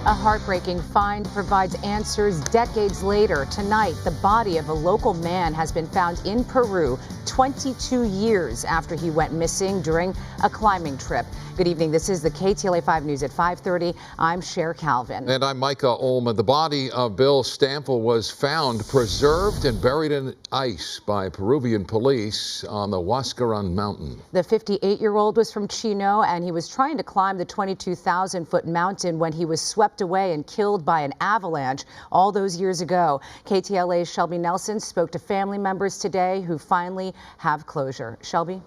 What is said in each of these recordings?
A heartbreaking find provides answers decades later. Tonight, the body of a local man has been found in Peru 22 years after he went missing during a climbing trip. Good evening. This is the KTLA 5 News at 5:30. I'm Cher Calvin. And I'm Micah Ullman. The body of Bill Stample was found preserved and buried in ice by Peruvian police on the Huascarán mountain. The 58-year-old was from Chino, and he was trying to climb the 22,000-foot mountain when he was swept away and killed by an avalanche all those years ago. KTLA's Shelby Nelson spoke to family members today who finally have closure. Shelby?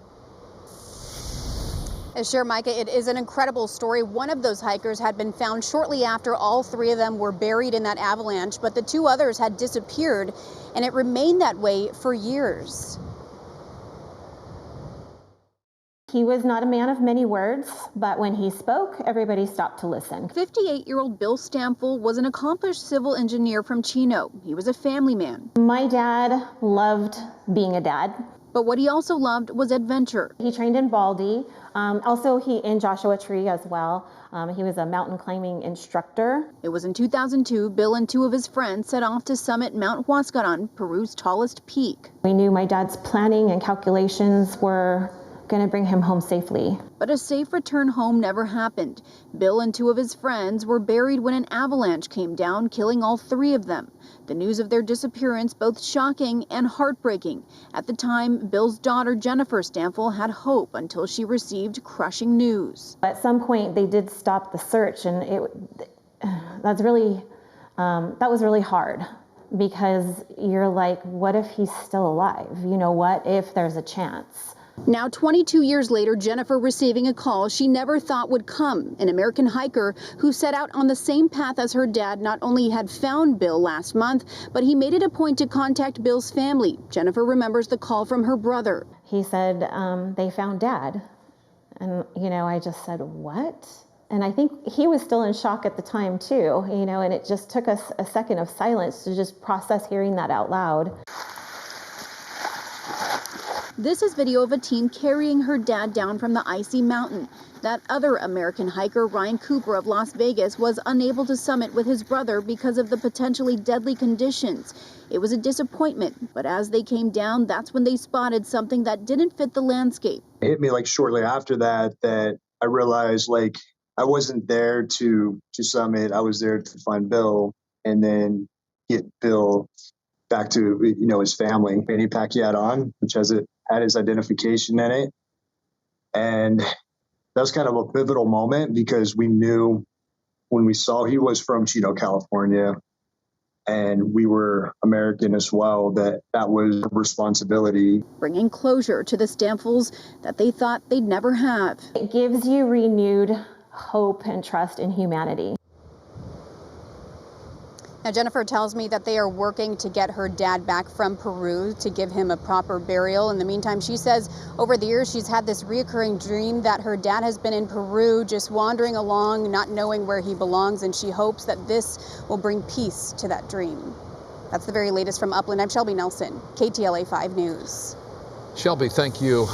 Sure, Micah, it is an incredible story. One of those hikers had been found shortly after all three of them were buried in that avalanche, but the two others had disappeared, and it remained that way for years. He was not a man of many words, but when he spoke, everybody stopped to listen. 58-year-old Bill Stample was an accomplished civil engineer from Chino. He was a family man. My dad loved being a dad. But what he also loved was adventure. He trained in Baldy, also in Joshua Tree as well. He was a mountain climbing instructor. It was in 2002, Bill and two of his friends set off to summit Mount Huascarán, Peru's tallest peak. We knew my dad's planning and calculations were going to bring him home safely. But a safe return home never happened. Bill and two of his friends were buried when an avalanche came down, killing all three of them. The news of their disappearance both shocking and heartbreaking. At the time, Bill's daughter, Jennifer Stample, had hope until she received crushing news. At some point, they did stop the search, and that was really hard, because you're like, what if he's still alive? You know, what if there's a chance? Now, 22 years later, Jennifer receiving a call she never thought would come. An American hiker who set out on the same path as her dad not only had found Bill last month, but he made it a point to contact Bill's family. Jennifer remembers the call from her brother. He said, they found Dad. And, I just said, what? And I think he was still in shock at the time, too, and it just took us a second of silence to just process hearing that out loud. This is video of a teen carrying her dad down from the icy mountain. That other American hiker, Ryan Cooper of Las Vegas, was unable to summit with his brother because of the potentially deadly conditions. It was a disappointment, but as they came down, that's when they spotted something that didn't fit the landscape. It hit me shortly after that I realized I wasn't there to summit. I was there to find Bill and then get Bill back to his family. Fanny pack he had on, which had his identification in it. And that was kind of a pivotal moment, because we knew when we saw he was from Chino, California, and we were American as well, that was a responsibility. Bringing closure to the Stamples that they thought they'd never have. It gives you renewed hope and trust in humanity. Now, Jennifer tells me that they are working to get her dad back from Peru to give him a proper burial. In the meantime, she says over the years she's had this reoccurring dream that her dad has been in Peru, just wandering along, not knowing where he belongs, and she hopes that this will bring peace to that dream. That's the very latest from Upland. I'm Shelby Nelson, KTLA 5 News. Shelby, thank you.